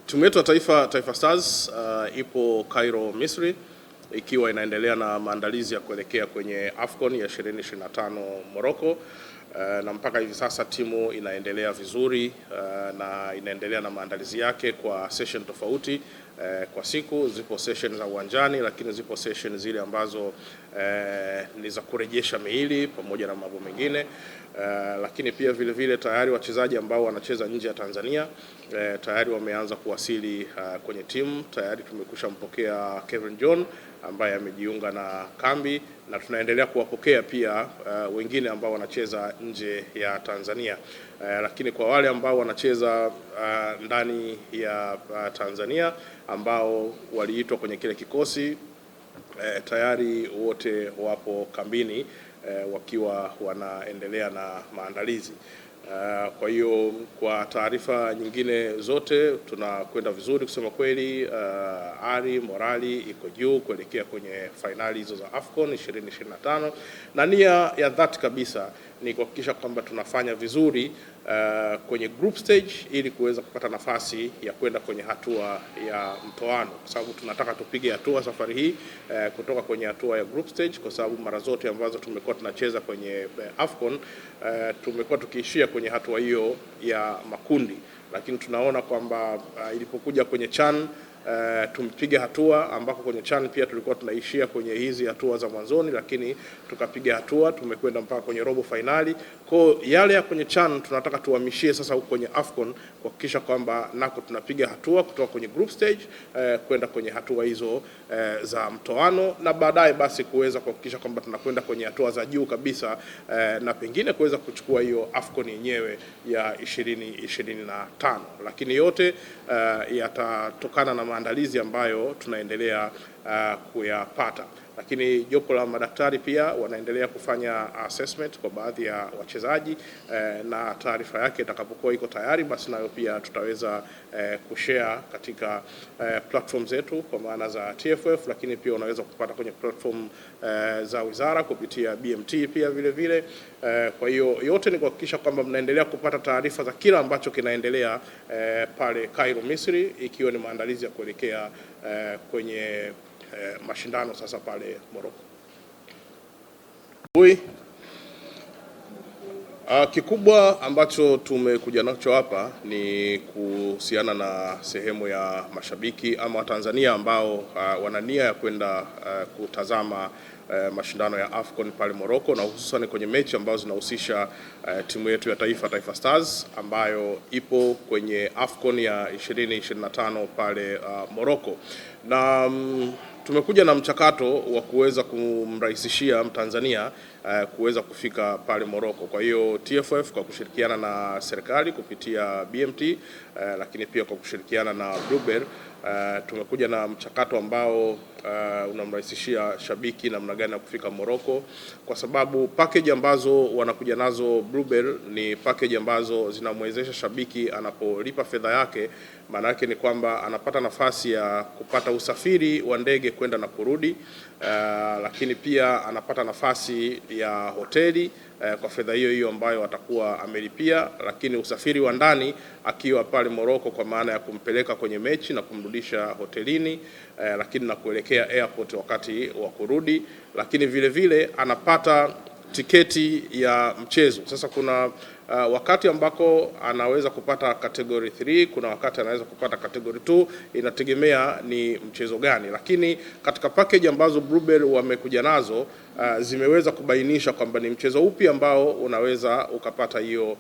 Timu yetu ya Taifa Stars ipo Cairo, Misri, ikiwa inaendelea na maandalizi ya kuelekea kwenye AFCON ya 2025 Morocco. Na mpaka hivi sasa timu inaendelea vizuri na inaendelea na maandalizi yake kwa session tofauti kwa siku. Zipo session za uwanjani, lakini zipo session zile ambazo ni za kurejesha miili pamoja na mambo mengine. Lakini pia vile tayari wachezaji ambao wanacheza nje ya Tanzania tayari wameanza kuwasili kwenye timu. Tayari tumekusha mpokea Kevin John ambaye amejiunga na kambi, na tunaendelea kuwapokea pia wengine ambao wanacheza nje ya Tanzania. Lakini kwa wale ambao wanacheza ndani ya Tanzania ambao waliitwa kwenye kile kikosi tayari wote wapo kambini wakiwa wanaendelea na maandalizi. Kwa hiyo kwa taarifa nyingine zote tunakwenda vizuri kusema kweli. Ari morali iko juu kuelekea kwenye finali hizo za AFCON 2025, na nia ya dhati kabisa ni kuhakikisha kwamba tunafanya vizuri kwenye group stage ili kuweza kupata nafasi ya kwenda kwenye hatua ya mtoano, kwa sababu tunataka tupige hatua safari hii kutoka kwenye hatua ya group stage, kwa sababu mara zote ambazo tumekuwa tunacheza kwenye AFCON tumekuwa tukiishia kwenye hatua hiyo ya makundi, lakini tunaona kwamba ilipokuja kwenye CHAN tumepiga hatua ambako kwenye CHAN pia tulikuwa tunaishia kwenye hizi hatua za mwanzoni, lakini tukapiga hatua, tumekwenda mpaka kwenye robo finali. Kwa yale ya kwenye CHAN tunataka tuhamishie sasa huko kwenye AFCON kuhakikisha kwamba nako tunapiga hatua kutoka kwenye group stage kwenda kwenye hatua hizo za mtoano, na baadaye basi kuweza kuhakikisha kwamba tunakwenda kwenye hatua za juu kabisa na pengine kuweza kuchukua hiyo AFCON yenyewe ya 2025. Lakini yote yatatokana na maandalizi ambayo tunaendelea kuyapata. Lakini jopo la madaktari pia wanaendelea kufanya assessment kwa baadhi ya wachezaji na taarifa yake itakapokuwa iko tayari, basi nayo pia tutaweza kushare katika platform zetu kwa maana za TFF, lakini pia unaweza kupata kwenye platform za wizara kupitia BMT pia vile. Kwa hiyo yote ni kuhakikisha kwamba mnaendelea kupata taarifa za kila ambacho kinaendelea pale Cairo, Misri, ikiwa ni maandalizi ya kuelekea kwenye mashindano sasa pale Morocco. Kikubwa ambacho tumekuja nacho hapa ni kuhusiana na sehemu ya mashabiki ama Watanzania ambao wana nia ya kwenda kutazama mashindano ya AFCON pale Morocco, na hususan kwenye mechi ambazo zinahusisha timu yetu ya Taifa Stars ambayo ipo kwenye AFCON ya 2025 pale Morocco. Na tumekuja na mchakato wa kuweza kumrahisishia Mtanzania kuweza kufika pale Morocco. Kwa hiyo TFF kwa kushirikiana na serikali kupitia BMT lakini pia kwa kushirikiana na Bluebell tumekuja na mchakato ambao unamrahisishia shabiki namna gani ya kufika Morocco, kwa sababu package ambazo wanakuja nazo Bluebell ni package ambazo zinamwezesha shabiki anapolipa fedha yake, maana yake ni kwamba anapata nafasi ya kupata usafiri wa ndege kwenda na kurudi, lakini pia anapata nafasi ya hoteli kwa fedha hiyo ambayo atakuwa amelipia, lakini usafiri wa ndani akiwa pale Morocco kwa maana ya kumpeleka kwenye mechi na kumrudisha hotelini, lakini na kuelekea airport wakati wa kurudi, lakini vile anapata tiketi ya mchezo. Sasa kuna wakati ambako anaweza kupata category 3, kuna wakati anaweza kupata category 2, inategemea ni mchezo gani. Lakini katika package ambazo Bluebell wamekuja nazo zimeweza kubainisha kwamba ni mchezo upi ambao unaweza ukapata hiyo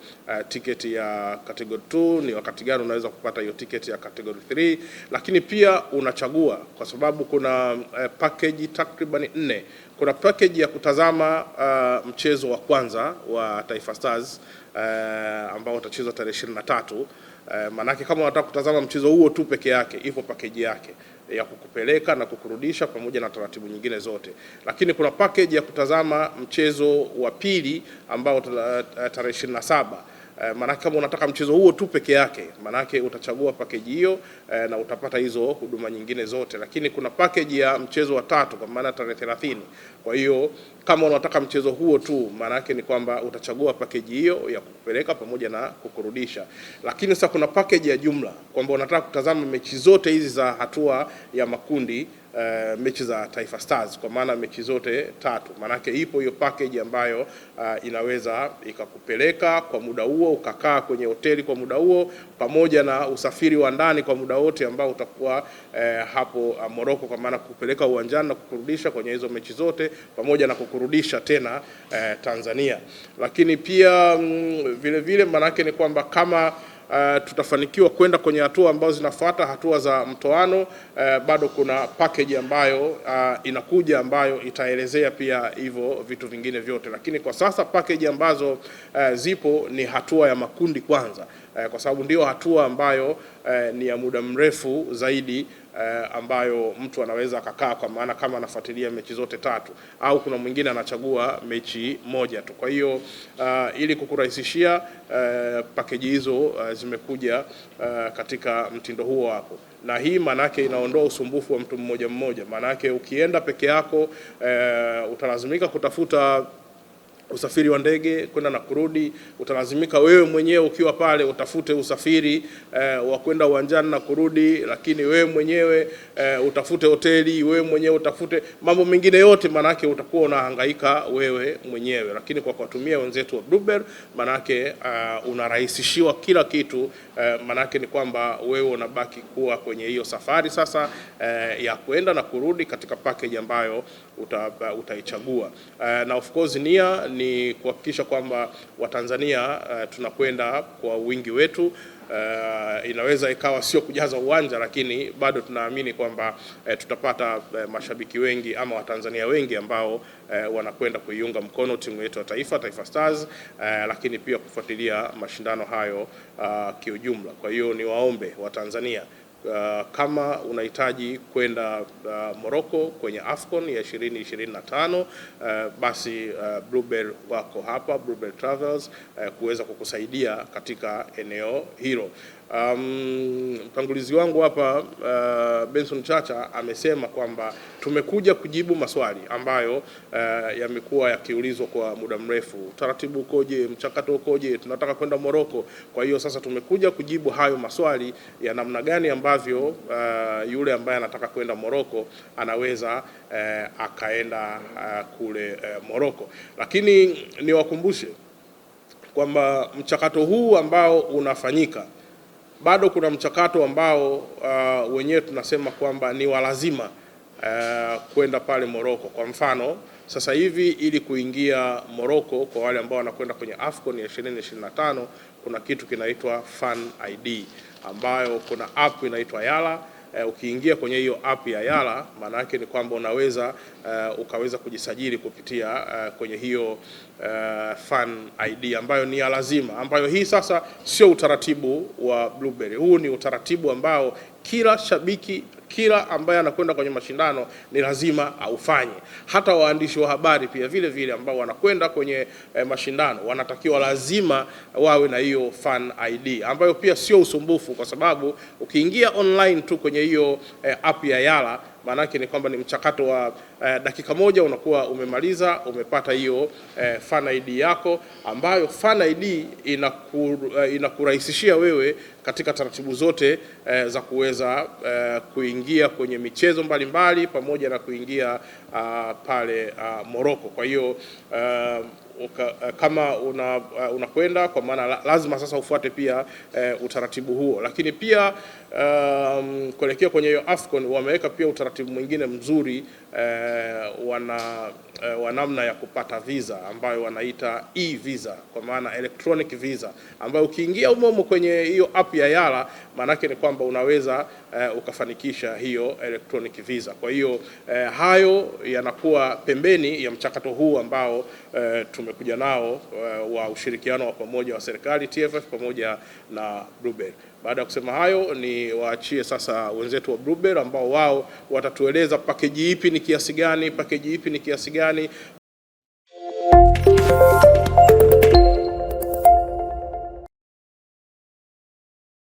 tiketi ya category 2, ni wakati gani unaweza kupata hiyo tiketi ya category 3, lakini pia unachagua kwa sababu kuna package takriban 4. Kuna package ya kutazama mchezo wa kwanza wa Taifa Stars ambao utachezwa tarehe 23. Manake kama unataka kutazama mchezo huo tu peke yake, ipo package yake ya kukupeleka na kukurudisha pamoja na taratibu nyingine zote. Lakini kuna package ya kutazama mchezo wa pili ambao tarehe 27 Maanake kama unataka mchezo huo tu peke yake, maanake utachagua package hiyo na utapata hizo huduma nyingine zote, lakini kuna package ya mchezo wa tatu kwa maana tarehe 30. Kwa hiyo kama unataka mchezo huo tu, maanake ni kwamba utachagua package hiyo ya kupeleka pamoja na kukurudisha. Lakini sasa kuna package ya jumla kwamba unataka kutazama mechi zote hizi za hatua ya makundi, mechi za Taifa Stars kwa maana mechi zote tatu. Maanake ipo hiyo package ambayo inaweza ikakupeleka kwa muda huo, ukakaa kwenye hoteli kwa muda huo, pamoja na usafiri wa ndani kwa muda wote ambao utakuwa hapo Morocco, kwa maana kupeleka uwanjani na kukurudisha kwenye hizo mechi zote, pamoja na kukurudisha tena Tanzania. Lakini pia vile vile maanake ni kwamba kama tutafanikiwa kwenda kwenye hatua ambazo zinafuata, hatua za mtoano, bado kuna package ambayo inakuja ambayo itaelezea pia hivyo vitu vingine vyote. Lakini kwa sasa package ambazo zipo ni hatua ya makundi kwanza, kwa sababu ndio hatua ambayo ni ya muda mrefu zaidi, ambayo mtu anaweza akakaa, kwa maana kama anafuatilia mechi zote tatu, au kuna mwingine anachagua mechi moja tu. Kwa hiyo ili kukurahisishia, package hizo zimekuja katika mtindo huo hapo, na hii maanake inaondoa usumbufu wa mtu mmoja mmoja. Maanake ukienda peke yako utalazimika kutafuta usafiri wa ndege kwenda na kurudi, utalazimika wewe mwenyewe ukiwa pale utafute usafiri wa kwenda uwanjani na kurudi, lakini wewe mwenyewe utafute hoteli, wewe mwenyewe utafute mambo mengine yote, manake utakuwa unahangaika wewe mwenyewe. Lakini kwa kutumia wenzetu wa Bluebird, manake unarahisishiwa kila kitu, manake ni kwamba wewe unabaki kuwa kwenye hiyo safari sasa ya kwenda na kurudi katika package ambayo utaichagua. Na of course nia ni kuhakikisha kwamba Watanzania tunakwenda kwa wingi wetu. Inaweza ikawa sio kujaza uwanja, lakini bado tunaamini kwamba tutapata mashabiki wengi ama Watanzania wengi ambao wanakwenda kuiunga mkono timu yetu ya taifa, Taifa Stars, lakini pia kufuatilia mashindano hayo kiujumla. Kwa hiyo niwaombe Watanzania, kama unahitaji kwenda Morocco kwenye AFCON ya 2025, basi Bluebird wako hapa, Bluebird Travels, kuweza kukusaidia katika eneo hilo. Mtangulizi wangu hapa Benson Chacha amesema kwamba tumekuja kujibu maswali ambayo yamekuwa yakiulizwa kwa muda mrefu. Utaratibu ukoje? Mchakato ukoje? Tunataka kwenda Morocco. Kwa hiyo sasa tumekuja kujibu hayo maswali ya namna gani ambavyo yule ambaye anataka kwenda Morocco anaweza akaenda kule Morocco. Lakini niwakumbushe kwamba mchakato huu ambao unafanyika, bado kuna mchakato ambao wenyewe tunasema kwamba ni walazima kwenda pale Morocco. Kwa mfano sasa hivi ili kuingia Morocco, kwa wale ambao wanakwenda kwenye AFCON ya 2025, kuna kitu kinaitwa Fan ID, ambayo kuna app inaitwa Yala. Ukiingia kwenye hiyo app ya Yala, maana yake ni kwamba unaweza ukaweza kujisajili kupitia kwenye hiyo Fan ID ambayo ni ya lazima, ambayo hii sasa sio utaratibu wa Bluebird. Huu ni utaratibu ambao kila shabiki, kila ambaye anakwenda kwenye mashindano ni lazima aufanye. Hata waandishi wa habari pia vile vile ambao wanakwenda kwenye mashindano wanatakiwa lazima wawe na hiyo Fan ID, ambayo pia sio usumbufu, kwa sababu ukiingia online tu kwenye hiyo app ya Yala, maanake ni kwamba ni mchakato wa dakika moja unakuwa umemaliza, umepata hiyo Fan ID yako, ambayo Fan ID inakurahisishia wewe katika taratibu zote za kuweza kuingia kwenye michezo mbalimbali pamoja na kuingia pale Morocco. Kwa hiyo kama unakwenda, kwa maana lazima sasa ufuate pia utaratibu huo. Lakini pia kuelekea kwenye hiyo AFCON wameweka pia utaratibu mwingine mzuri wa namna ya kupata visa ambayo wanaita e-visa, kwa maana electronic visa, ambayo ukiingia umomo kwenye hiyo app ya Yala, maanake ni kwamba unaweza ukafanikisha hiyo electronic visa. Kwa hiyo hayo yanakuwa pembeni ya mchakato huu ambao tumekuja nao wa ushirikiano wa pamoja wa serikali, TFF pamoja na Bluebird. Baada ya kusema hayo, ni waachie sasa wenzetu wa Bluebird ambao wao watatueleza package ipi ni kiasi gani, package ipi ni kiasi gani.